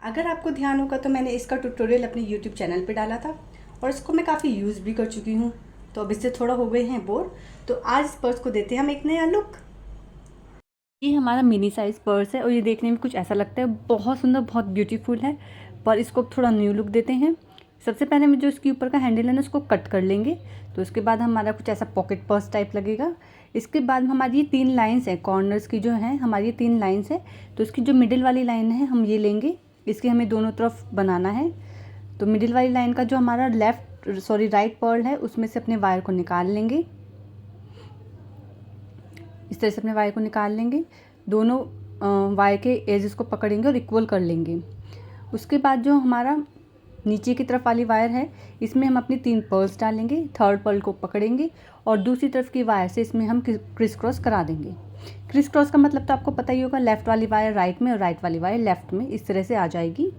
अगर आपको ध्यान होगा तो मैंने इसका ट्यूटोरियल अपने यूट्यूब चैनल पे डाला था और इसको मैं काफ़ी यूज़ भी कर चुकी हूँ। तो अब इससे थोड़ा हो गए हैं बोर, तो आज इस पर्स को देते हैं हम एक नया लुक। ये हमारा मिनी साइज़ पर्स है और ये देखने में कुछ ऐसा लगता है, बहुत सुंदर, बहुत ब्यूटीफुल है। पर इसको थोड़ा न्यू लुक देते हैं। सबसे पहले हम जो इसके ऊपर का हैंडल है ना, उसको कट कर लेंगे। तो उसके बाद हमारा कुछ ऐसा पॉकेट पर्स टाइप लगेगा। इसके बाद हमारी ये 3 लाइन्स हैं, कॉर्नर्स की जो हैं हमारी ये 3 लाइन्स है। तो इसकी जो मिडिल वाली लाइन है हम ये लेंगे, इसके हमें दोनों तरफ बनाना है। तो मिडिल वाली लाइन का जो हमारा राइट पर्ल है, उसमें से अपने वायर को निकाल लेंगे। इस तरह से अपने वायर को निकाल लेंगे। दोनों वायर के एजेस को पकड़ेंगे और इक्वल कर लेंगे। उसके बाद जो हमारा नीचे की तरफ वाली वायर है, इसमें हम अपनी 3 पर्ल्स डालेंगे। थर्ड पर्ल को पकड़ेंगे और दूसरी तरफ की वायर से इसमें हम क्रिस क्रॉस करा देंगे। क्रिस क्रॉस का मतलब तो आपको पता ही होगा, लेफ़्ट वाली वायर राइट में और राइट वाली वायर लेफ़्ट में, इस तरह से आ जाएगी।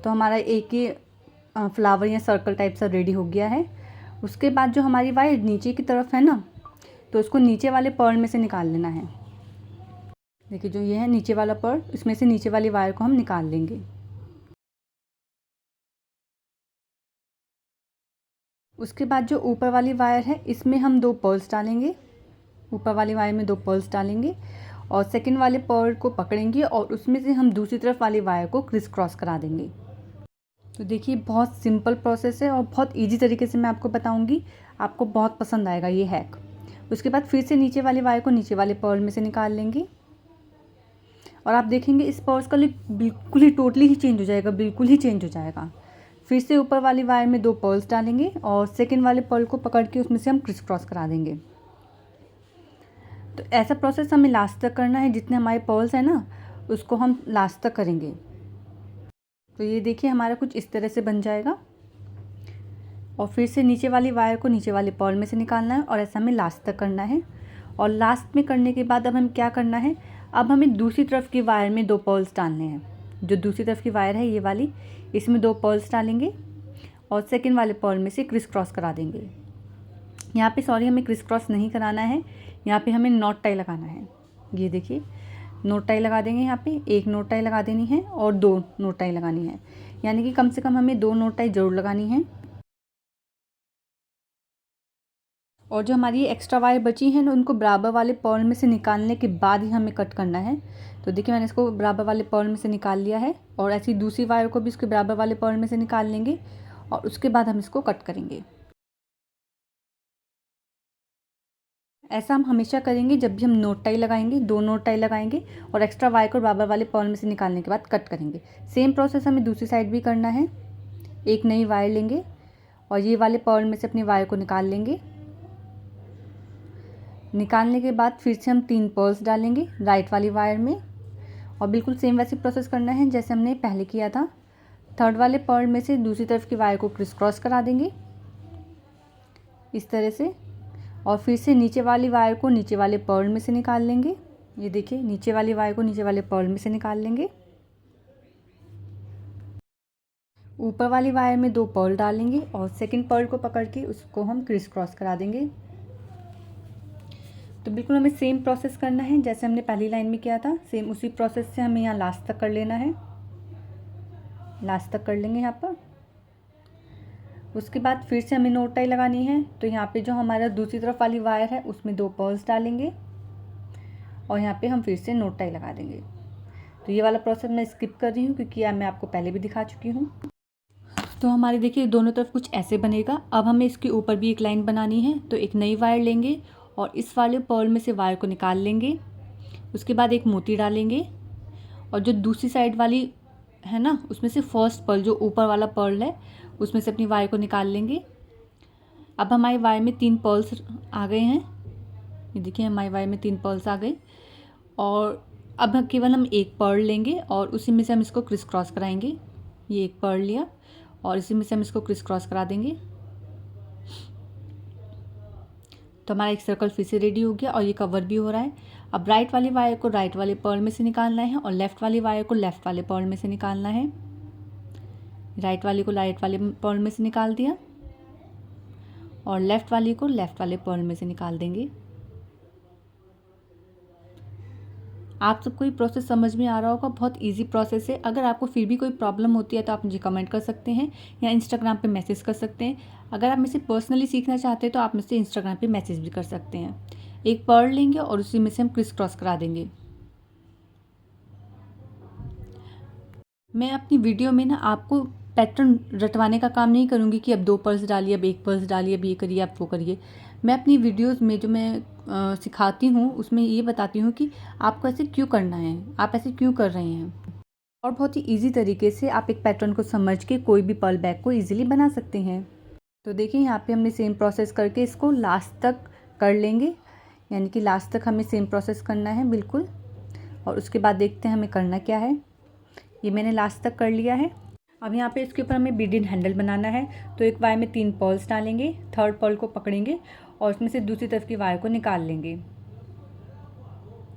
तो हमारा एक ये फ्लावर या सर्कल टाइप सा रेडी हो गया है। उसके बाद जो हमारी वायर नीचे की तरफ है ना, तो उसको नीचे वाले पर्ल में से निकाल लेना है। देखिए जो ये है नीचे वाला पर्ल, इसमें से नीचे वाली वायर को हम निकाल लेंगे। उसके बाद जो ऊपर वाली वायर है, इसमें हम 2 पर्ल्स डालेंगे। ऊपर वाली वायर में 2 पर्ल्स डालेंगे और सेकंड वाले पर्ल को पकड़ेंगे और उसमें से हम दूसरी तरफ वाली वायर को क्रिस क्रॉस करा देंगे। तो देखिए बहुत सिंपल प्रोसेस है और बहुत इजी तरीके से मैं आपको बताऊंगी, आपको बहुत पसंद आएगा ये हैक। उसके बाद फिर से नीचे वाली वायर को नीचे वाले पर्ल में से निकाल लेंगे और आप देखेंगे इस पर्स का लुक बिल्कुल ही टोटली ही चेंज हो जाएगा, बिल्कुल ही चेंज हो जाएगा। फिर से ऊपर वाली वायर में 2 पर्ल्स डालेंगे और सेकंड वाले पर्ल को पकड़ के उसमें से हम क्रिस क्रॉस करा देंगे। तो ऐसा प्रोसेस हमें लास्ट तक करना है, जितने हमारे पर्ल्स हैं ना उसको हम लास्ट तक करेंगे। तो ये देखिए हमारा कुछ इस तरह से बन जाएगा और फिर से नीचे वाली वायर को नीचे वाले पर्ल में से निकालना है और ऐसा हमें लास्ट तक करना है। और लास्ट में करने के बाद अब हम क्या करना है, अब हमें दूसरी तरफ की वायर में 2 पर्ल्स डालने हैं। जो दूसरी तरफ की वायर है ये वाली, इसमें 2 पर्ल्स डालेंगे और सेकंड वाले पर्ल में से क्रिस क्रॉस करा देंगे। यहाँ पे सॉरी हमें क्रिस क्रॉस नहीं कराना है, यहाँ पे हमें नॉट टाई लगाना है। ये देखिए नोट टाई लगा देंगे। यहाँ पे 1 नोट टाई लगा देनी है और 2 नोट टाई लगानी है, यानी कि कम से कम हमें 2 नोट टाई ज़रूर लगानी है। और जो हमारी एक्स्ट्रा वायर बची हैं ना, उनको बराबर वाले पर्ल में से निकालने के बाद ही हमें कट करना है। तो देखिए मैंने इसको बराबर वाले पर्ल में से निकाल लिया है और ऐसी दूसरी वायर को भी इसके बराबर वाले पर्ल में से निकाल लेंगे और उसके बाद हम इसको कट करेंगे। ऐसा हम हमेशा करेंगे जब भी हम नोट टाई लगाएंगे, 2 नोट टाई लगाएंगे और एक्स्ट्रा वायर को बराबर वाले पर्ल में से निकालने के बाद कट करेंगे। सेम प्रोसेस हमें दूसरी साइड भी करना है। एक नई वायर लेंगे और ये वाले पर्ल में से अपनी वायर को निकाल लेंगे। निकालने के बाद फिर से हम 3 पर्ल्स डालेंगे राइट वाली वायर में और बिल्कुल सेम वैसे प्रोसेस करना है जैसे हमने पहले किया था। थर्ड वाले पर्ल में से दूसरी तरफ की वायर को क्रिस क्रॉस करा देंगे इस तरह से और फिर से नीचे वाली वायर को नीचे वाले पर्ल में से निकाल लेंगे। ये देखिए नीचे वाली वायर को नीचे वाले पर्ल में से निकाल लेंगे। ऊपर वाली वायर में 2 पर्ल डालेंगे और सेकंड पर्ल को पकड़ के उसको हम क्रिस क्रॉस करा देंगे। तो बिल्कुल हमें सेम प्रोसेस करना है जैसे हमने पहली लाइन में किया था, सेम उसी प्रोसेस से हमें यहाँ लास्ट तक कर लेना है। लास्ट तक कर लेंगे यहाँ पर। उसके बाद फिर से हमें नोट टाई लगानी है। तो यहाँ पे जो हमारा दूसरी तरफ वाली वायर है उसमें 2 पर्ल्स डालेंगे और यहाँ पे हम फिर से नोट टाई लगा देंगे। तो ये वाला प्रोसेस मैं स्किप कर रही हूँ क्योंकि मैं आपको पहले भी दिखा चुकी हूँ। तो हमारे देखिए दोनों तरफ कुछ ऐसे बनेगा। अब हमें इसके ऊपर भी एक लाइन बनानी है। तो एक नई वायर लेंगे और इस वाले पर्ल में से वायर को निकाल लेंगे। उसके बाद एक मोती डालेंगे और जो दूसरी साइड वाली है ना, उसमें से फर्स्ट पर्ल, जो ऊपर वाला पर्ल है, उसमें से अपनी वायर को निकाल लेंगे। अब हमारी वायर में 3 पर्ल्स आ गए हैं। ये देखिए हमारी वायर में 3 पर्ल्स आ गए और अब केवल हम एक पर्ल लेंगे और उसी में से हम इसको क्रिस क्रॉस कराएंगे। ये एक पर्ल लिया और इसी में से हम इसको क्रिस क्रॉस करा देंगे। तो हमारा एक सर्कल फिर से रेडी हो गया और ये कवर भी हो रहा है। अब राइट वाली वायर को राइट वाले पर्ल में से निकालना है और लेफ़्ट वाली वायर को लेफ़्ट वाले पर्ल में से निकालना है। राइट वाली को राइट वाले पर्ल में से निकाल दिया और लेफ़्ट वाली को लेफ़्ट वाले पर्ल में से निकाल देंगे। आप सबको ये प्रोसेस समझ में आ रहा होगा, बहुत इजी प्रोसेस है। अगर आपको फिर भी कोई प्रॉब्लम होती है तो आप मुझे कमेंट कर सकते हैं या इंस्टाग्राम पे मैसेज कर सकते हैं। अगर आप मुझसे पर्सनली सीखना चाहते हैं तो आप मुझसे इंस्टाग्राम पे मैसेज भी कर सकते हैं। एक पर्ल लेंगे और उसी में से हम क्रिस क्रॉस करा देंगे। मैं अपनी वीडियो में ना आपको पैटर्न रटवाने का काम नहीं करूँगी कि अब 2 पर्ल्स डालिए, अब 1 पर्ल्स डालिए, अब ये करिए, अब वो करिए। मैं अपनी वीडियोज़ में जो मैं सिखाती हूँ उसमें ये बताती हूँ कि आपको ऐसे क्यों करना है, आप ऐसे क्यों कर रहे हैं, और बहुत ही ईजी तरीके से आप एक पैटर्न को समझ के कोई भी पर्ल बैग को ईजिली बना सकते हैं। तो देखिए यहाँ पे हमने सेम प्रोसेस करके इसको लास्ट तक कर लेंगे, यानी कि लास्ट तक हमें सेम प्रोसेस करना है बिल्कुल। और उसके बाद देखते हैं हमें करना क्या है। ये मैंने लास्ट तक कर लिया है। अब यहाँ पे इसके ऊपर हमें बीडिंग हैंडल बनाना है। तो एक वायर में 3 पर्ल्स डालेंगे, थर्ड पर्ल को पकड़ेंगे और उसमें से दूसरी तरफ की वायर को निकाल लेंगे।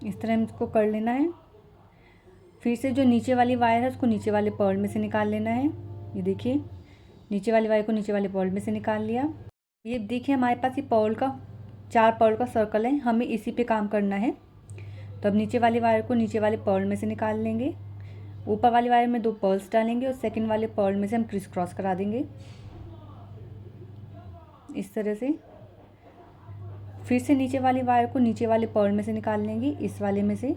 इस तरह हम इसको कर लेना है। फिर से जो नीचे वाली वायर है उसको नीचे वाले पर्ल में से निकाल लेना है। ये देखिए, नीचे वाली वायर को नीचे वाले पर्ल में से निकाल लिया। ये देखिए हमारे पास ये पर्ल का 4 पर्ल का सर्कल है, हमें इसी पे काम करना है। तो अब नीचे वाली वायर को नीचे वाले पर्ल में से निकाल लेंगे, ऊपर वाली वायर में 2 पर्ल्स डालेंगे और सेकंड वाले पर्ल में से हम क्रिस क्रॉस करा देंगे इस तरह से। फिर से नीचे वाली वायर को नीचे वाले पर्ल में से निकाल लेंगे, इस वाले में से,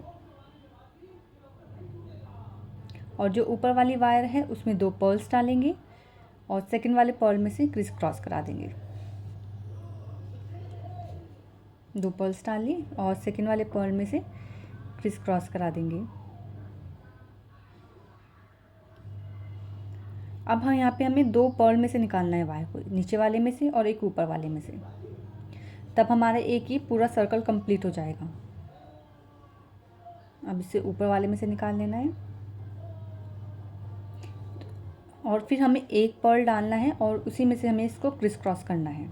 और जो ऊपर वाली वायर है उसमें 2 पर्ल्स डालेंगे और सेकंड वाले पर्ल में से क्रिस क्रॉस करा देंगे। 2 पर्ल्स डाली और सेकंड वाले पर्ल में से क्रिस क्रॉस करा देंगे। अब हाँ, यहाँ पे हमें 2 पर्ल में से निकालना है वायर को, नीचे वाले में से और एक ऊपर वाले में से, तब हमारा एक ही पूरा सर्कल कंप्लीट हो जाएगा। अब इसे ऊपर वाले में से निकाल लेना है और फिर हमें एक पर्ल डालना है और उसी में से हमें इसको क्रिस क्रॉस करना है।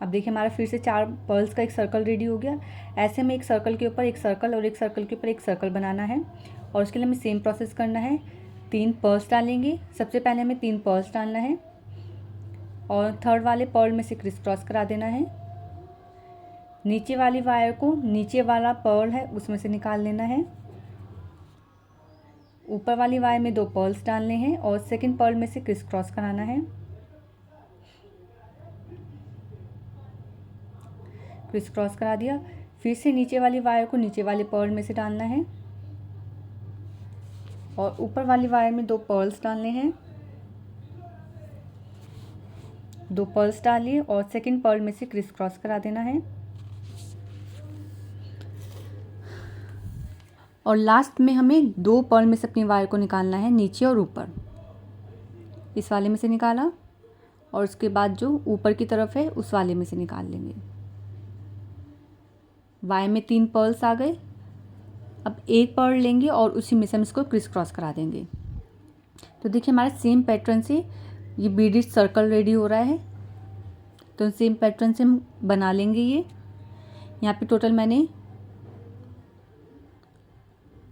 अब देखिए हमारा फिर से 4 पर्ल्स का एक सर्कल रेडी हो गया। ऐसे हमें एक सर्कल के ऊपर एक सर्कल और एक सर्कल के ऊपर एक सर्कल बनाना है और उसके लिए हमें सेम प्रोसेस करना है। 3 पर्ल्स डालेंगे, सबसे पहले हमें 3 पर्ल्स डालना है और थर्ड वाले पर्ल में से क्रिस क्रॉस करा देना है। नीचे वाली वायर को नीचे वाला पर्ल है उसमें से निकाल लेना है, ऊपर वाली वायर में 2 पर्ल्स डालने हैं और सेकंड पर्ल में से क्रिस क्रॉस कराना है। क्रिस क्रॉस करा दिया। फिर से नीचे वाली वायर को नीचे वाले पर्ल में से डालना है और ऊपर वाली वायर में 2 पर्ल्स डालने हैं। 2 पर्ल्स डालिए और सेकंड पर्ल में से क्रिस क्रॉस करा देना है और लास्ट में हमें 2 पर्ल में से अपनी वायर को निकालना है, नीचे और ऊपर। इस वाले में से निकाला और उसके बाद जो ऊपर की तरफ है उस वाले में से निकाल लेंगे। वायर में 3 पर्ल्स आ गए। अब एक पर्ल लेंगे और उसी में से हम इसको क्रिस क्रॉस करा देंगे। तो देखिए हमारे सेम पैटर्न से ये बीडेड सर्कल रेडी हो रहा है। तो सेम पैटर्न से हम बना लेंगे। ये यहाँ पे टोटल मैंने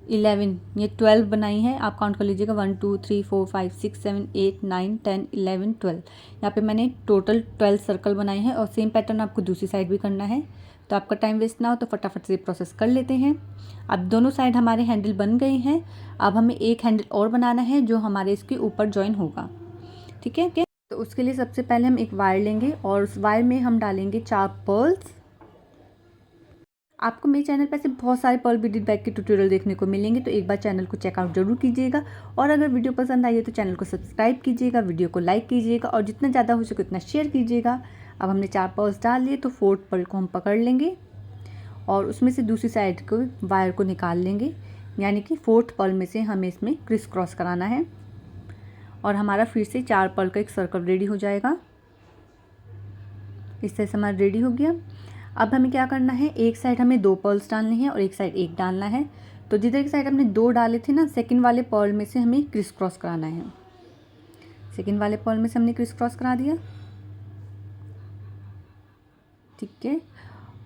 11 ये 12 बनाई है, आप काउंट कर लीजिएगा 1 2 3 4 5 6 7 8 9 10 11 12। यहाँ पे मैंने टोटल 12 सर्कल बनाए हैं और सेम पैटर्न आपको दूसरी साइड भी करना है। तो आपका टाइम वेस्ट ना हो तो फटाफट से प्रोसेस कर लेते हैं। अब दोनों साइड हमारे हैंडल बन गए हैं। अब हमें एक हैंडल और बनाना है जो हमारे इसके ऊपर जॉइन होगा, ठीक है। तो उसके लिए सबसे पहले हम एक वायर लेंगे और उस वायर में हम डालेंगे 4 पर्ल्स। आपको मेरे चैनल पर ऐसे बहुत सारे पर्ल बीडेड बैग के ट्यूटोरियल देखने को मिलेंगे, तो एक बार चैनल को चेकआउट जरूर कीजिएगा। और अगर वीडियो पसंद आई है तो चैनल को सब्सक्राइब कीजिएगा, वीडियो को लाइक कीजिएगा और जितना ज़्यादा हो सके उतना शेयर कीजिएगा। अब हमने 4 पर्ल्स डाल लिए तो 4th पर्ल को हम पकड़ लेंगे और उसमें से दूसरी साइड को वायर को निकाल लेंगे, यानी कि 4th पर्ल में से हमें इसमें क्रिस क्रॉस कराना है और हमारा फिर से 4 पर्ल का एक सर्कल रेडी हो जाएगा। इस तरह से हमारा रेडी हो गया। अब हमें क्या करना है, एक साइड हमें 2 पर्ल्स डालने हैं और एक साइड 1 डालना है। तो जिधर की साइड हमने 2 डाले थे ना, सेकंड वाले पर्ल में से हमें क्रिस क्रॉस कराना है। सेकंड वाले पर्ल में से हमने क्रिस क्रॉस करा दिया, ठीक है।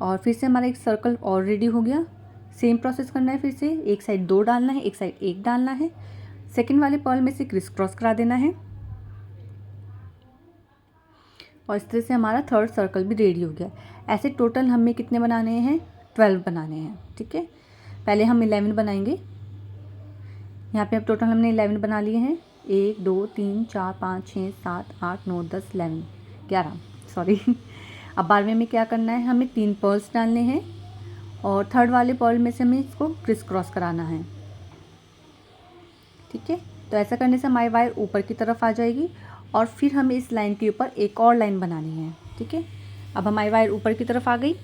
और फिर से हमारा एक सर्कल और रेडी हो गया। सेम प्रोसेस करना है, फिर से एक साइड 2 डालना है, एक साइड 1 डालना है, सेकंड वाले पर्ल में से क्रिस क्रॉस करा देना है और इस तरह से हमारा 3rd सर्कल भी रेडी हो गया। ऐसे टोटल हमें कितने बनाने हैं, 12 बनाने हैं। ठीक है, पहले हम 11 बनाएंगे। यहाँ पे अब टोटल हमने 11 बना लिए हैं। 1 2 3 4 5 6 7 8 9 10 11 11 सॉरी। अब 12वें में क्या करना है, हमें 3 पर्ल्स डालने हैं और थर्ड वाले पर्ल में से हमें इसको क्रिस क्रॉस कराना है। ठीक है, तो ऐसा करने से हमारी वायर ऊपर की तरफ आ जाएगी और फिर हमें इस लाइन के ऊपर एक और लाइन बनानी है। ठीक है, अब हमारी वायर ऊपर की तरफ आ गई।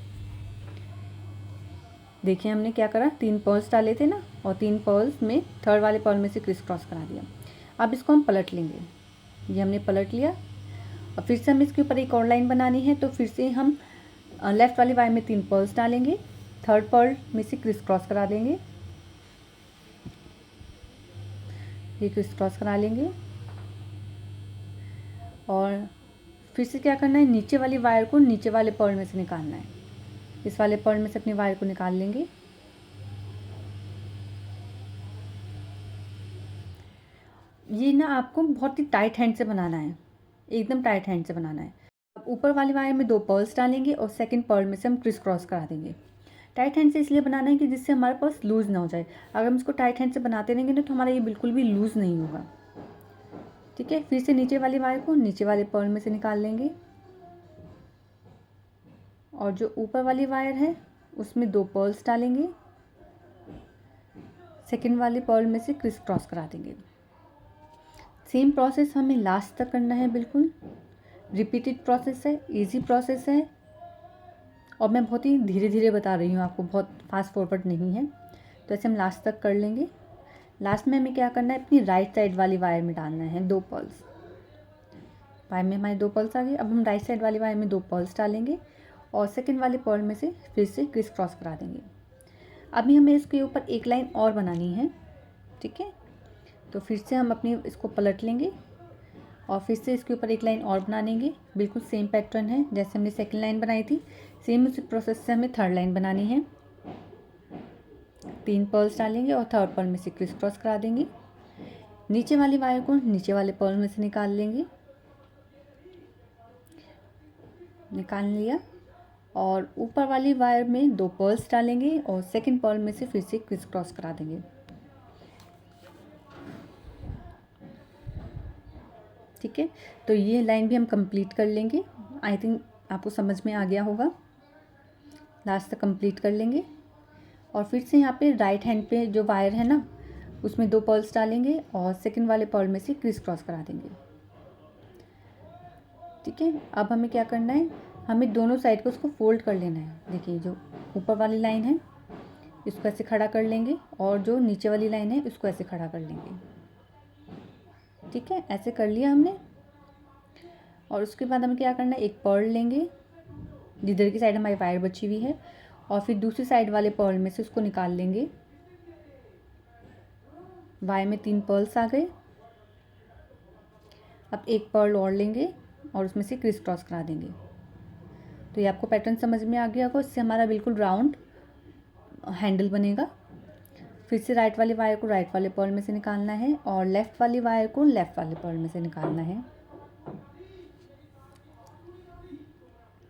देखिए हमने क्या करा, 3 पर्ल्स डाले थे ना, और 3 पर्ल्स में थर्ड वाले पर्ल में से क्रिस क्रॉस करा दिया। अब इसको हम पलट लेंगे। ये हमने पलट लिया और फिर से हमें इसके ऊपर एक और लाइन बनानी है। तो फिर से हम लेफ़्ट वाली वायर में 3 पर्ल्स डालेंगे, थर्ड पर्ल में से क्रिस क्रॉस करा देंगे, ये क्रिस क्रॉस करा लेंगे। और फिर से क्या करना है, नीचे वाली वायर को नीचे वाले पर्ल में से निकालना है। इस वाले पर्ल में से अपनी वायर को निकाल लेंगे। ये ना आपको बहुत ही टाइट हैंड से बनाना है, एकदम टाइट हैंड से बनाना है। अब ऊपर वाली वायर में 2 पर्ल्स डालेंगे और सेकंड पर्ल में से हम क्रिस क्रॉस करा देंगे। टाइट हैंड से इसलिए बनाना है कि जिससे हमारे पास लूज़ ना हो जाए। अगर हम इसको टाइट हैंड से बनाते रहेंगे ना तो हमारा ये बिल्कुल भी लूज़ नहीं होगा। ठीक है, फिर से नीचे वाली वायर को नीचे वाले पर्ल में से निकाल लेंगे और जो ऊपर वाली वायर है उसमें 2 पर्ल्स डालेंगे, सेकंड वाले पर्ल में से क्रिस क्रॉस करा देंगे। सेम प्रोसेस हमें लास्ट तक करना है, बिल्कुल रिपीटेड प्रोसेस है, इजी प्रोसेस है और मैं बहुत ही धीरे धीरे बता रही हूँ आपको, बहुत फास्ट फॉरवर्ड नहीं है। तो ऐसे हम लास्ट तक कर लेंगे। लास्ट में हमें क्या करना है, अपनी राइट साइड वाली वायर में डालना है 2 पर्ल्स। वायर में हमारे 2 पर्ल्स आ गए। अब हम राइट साइड वाली वायर में 2 पर्ल्स डालेंगे और सेकंड वाले पर्ल में से फिर से क्रिस क्रॉस करा देंगे। अभी हमें इसके ऊपर एक लाइन और बनानी है। ठीक है, तो फिर से हम अपनी इसको पलट लेंगे और फिर से इसके ऊपर एक लाइन और बना लेंगे। बिल्कुल सेम पैटर्न है जैसे हमने सेकंड लाइन बनाई थी, सेम उसी प्रोसेस से हमें थर्ड लाइन बनानी है। 3 पर्ल्स डालेंगे और थर्ड पर्ल में से क्रिस क्रॉस करा देंगे। नीचे वाली वायर को नीचे वाले पर्ल में से निकाल लेंगे, निकाल लिया और ऊपर वाली वायर में 2 पर्ल्स डालेंगे और सेकंड पर्ल में से फिर से क्रिस क्रॉस करा देंगे। ठीक है, तो ये लाइन भी हम कंप्लीट कर लेंगे। आई थिंक आपको समझ में आ गया होगा। लास्ट तक कंप्लीट कर लेंगे और फिर से यहाँ पे राइट हैंड पे जो वायर है ना उसमें 2 पर्ल्स डालेंगे और सेकंड वाले पर्ल में से क्रिस क्रॉस करा देंगे। ठीक है, अब हमें क्या करना है, हमें दोनों साइड को उसको फोल्ड कर लेना है। देखिए जो ऊपर वाली लाइन है इसको ऐसे खड़ा कर लेंगे और जो नीचे वाली लाइन है उसको ऐसे खड़ा कर लेंगे। ठीक है, ऐसे कर लिया हमने। और उसके बाद हमें क्या करना है, एक पर्ल लेंगे जिधर की साइड हमारी वायर बची हुई है और फिर दूसरी साइड वाले पर्ल में से उसको निकाल लेंगे। वायर में 3 पर्ल्स आ गए। अब एक पर्ल और लेंगे और उसमें से क्रिस क्रॉस करा देंगे। तो ये आपको पैटर्न समझ में आ गया होगा। इससे हमारा बिल्कुल राउंड हैंडल बनेगा। फिर से राइट वाली वायर को राइट वाले पर्ल में से निकालना है और लेफ़्ट वाली वायर को लेफ़्ट वाले पर्ल में से निकालना है।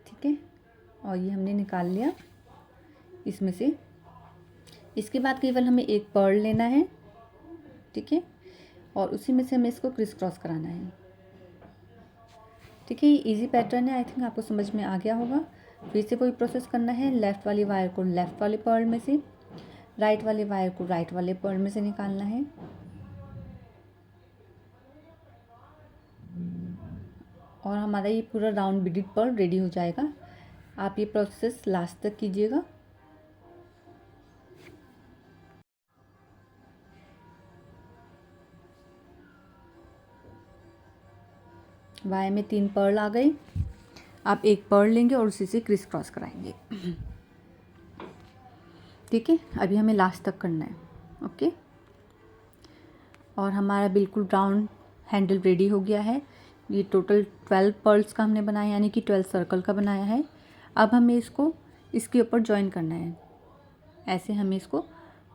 ठीक है, और ये हमने निकाल लिया इसमें से। इसके बाद केवल हमें एक पर्ल लेना है। ठीक है, और उसी में से हमें इसको क्रिस क्रॉस कराना है। ठीक है, ये इजी पैटर्न है। आई थिंक आपको समझ में आ गया होगा। फिर से वही प्रोसेस करना है। लेफ़्ट वाली वायर को लेफ़्ट वाले पर्ल में से, राइट वाले वायर को राइट वाले पर्ल में से निकालना है और हमारा ये पूरा राउंड बीडेड पर्ल रेडी हो जाएगा। आप ये प्रोसेस लास्ट तक कीजिएगा। वायर में 3 पर्ल आ गए। आप एक पर्ल लेंगे और उसी से क्रिस क्रॉस कराएंगे। ठीक है, अभी हमें लास्ट तक करना है। ओके, और हमारा बिल्कुल राउंड हैंडल रेडी हो गया है। ये टोटल 12 पर्ल्स का हमने बनाया, यानी कि 12 सर्कल का बनाया है। अब हमें इसको इसके ऊपर जॉइन करना है। ऐसे हमें इसको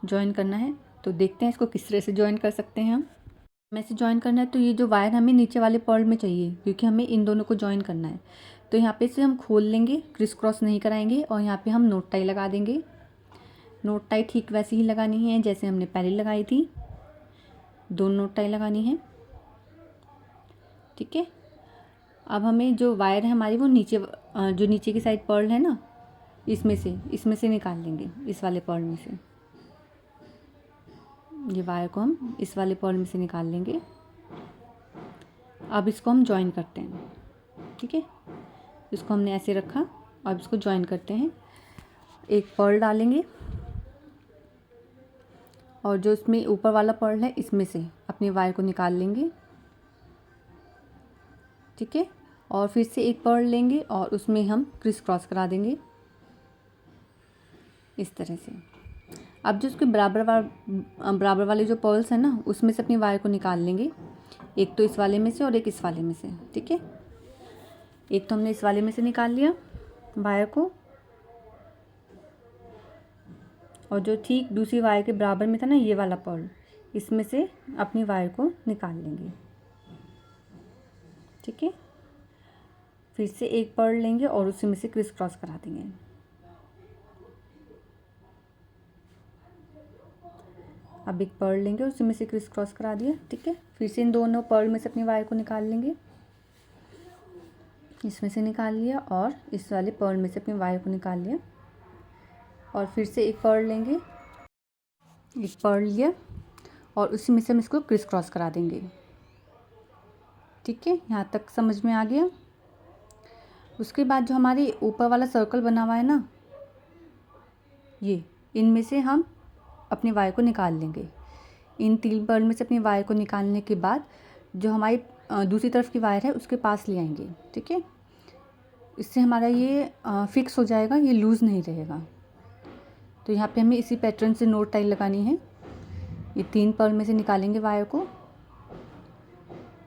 जॉइन करना है। तो देखते हैं इसको किस तरह से जॉइन कर सकते हैं हम। ऐसे जॉइन करना है तो ये जो वायर हमें नीचे वाले पर्ल में चाहिए, क्योंकि हमें इन दोनों को जॉइन करना है। तो यहाँ पे से हम खोल लेंगे, क्रिस क्रॉस नहीं कराएंगे और यहाँ पे हम नोट टाई लगा देंगे। नोट टाई ठीक वैसे ही लगानी है जैसे हमने पहले लगाई थी। 2 नोट टाई लगानी है, ठीक है। अब हमें जो वायर है हमारी वो नीचे, जो नीचे की साइड पर्ल है ना, इसमें से निकाल लेंगे, इस वाले पर्ल में से। ये वायर को हम इस वाले पर्ल में से निकाल लेंगे। अब इसको हम जॉइन करते हैं, ठीक है। इसको हमने ऐसे रखा, अब इसको जॉइन करते हैं। एक पर्ल डालेंगे और जो इसमें ऊपर वाला पर्ल है इसमें से अपनी वायर को निकाल लेंगे, ठीक है। और फिर से एक पर्ल लेंगे और उसमें हम क्रिस क्रॉस करा देंगे इस तरह से। अब जो उसके बराबर वाले जो पर्ल्स हैं ना, उसमें से अपनी वायर को निकाल लेंगे, एक तो इस वाले में से और एक इस वाले में से, ठीक है। एक तो हमने इस वाले में से निकाल लिया वायर को, और जो ठीक दूसरी वायर के बराबर में था ना ये वाला पर्ल, इसमें से अपनी वायर को निकाल लेंगे, ठीक है। फिर से एक पर्ल लेंगे और उसी में से क्रिस क्रॉस करा देंगे। अब एक पर्ल लेंगे, उसी में से क्रिस क्रॉस करा दिया, ठीक है। फिर से इन दोनों पर्ल में से अपनी वायर को निकाल लेंगे, इसमें से निकाल लिया और इस वाले पर्ल में से अपनी वायर को निकाल लिया। और फिर से एक पर्ल लेंगे, एक पर्ल लिया और उसी में से हम इसको क्रिस क्रॉस करा देंगे, ठीक है। यहाँ तक समझ में आ गया। उसके बाद जो हमारे ऊपर वाला सर्कल बना हुआ है ना, ये इनमें से हम अपनी वायर को निकाल लेंगे। इन 3 पर्ल में से अपनी वायर को निकालने के बाद जो हमारी दूसरी तरफ की वायर है उसके पास ले आएंगे, ठीक है। इससे हमारा ये फिक्स हो जाएगा, ये लूज़ नहीं रहेगा। तो यहाँ पे हमें इसी पैटर्न से नोट टाई लगानी है। ये 3 पर्ल में से निकालेंगे वायर को,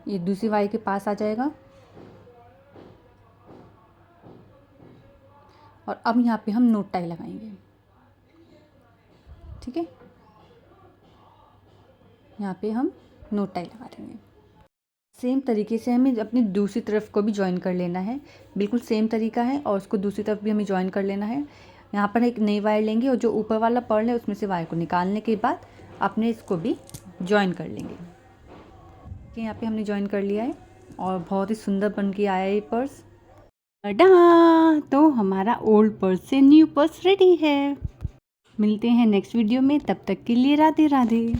ये दूसरी वायर के पास आ जाएगा और अब यहाँ पे हम नोट टाई लगाएंगे, ठीक है। यहाँ पे हम नोट टाई लगा देंगे। सेम तरीके से हमें अपनी दूसरी तरफ को भी ज्वाइन कर लेना है, बिल्कुल सेम तरीका है, और उसको दूसरी तरफ भी हमें ज्वाइन कर लेना है। यहाँ पर एक नई वायर लेंगे और जो ऊपर वाला पर्ल है उसमें से वायर को निकालने के बाद अपने इसको भी ज्वाइन कर लेंगे। यहाँ पे हमने ज्वाइन कर लिया है और बहुत ही सुंदर बन के आया ये पर्स। टडा! तो हमारा ओल्ड पर्स से न्यू पर्स रेडी है। मिलते हैं नेक्स्ट वीडियो में, तब तक के लिए राधे राधे।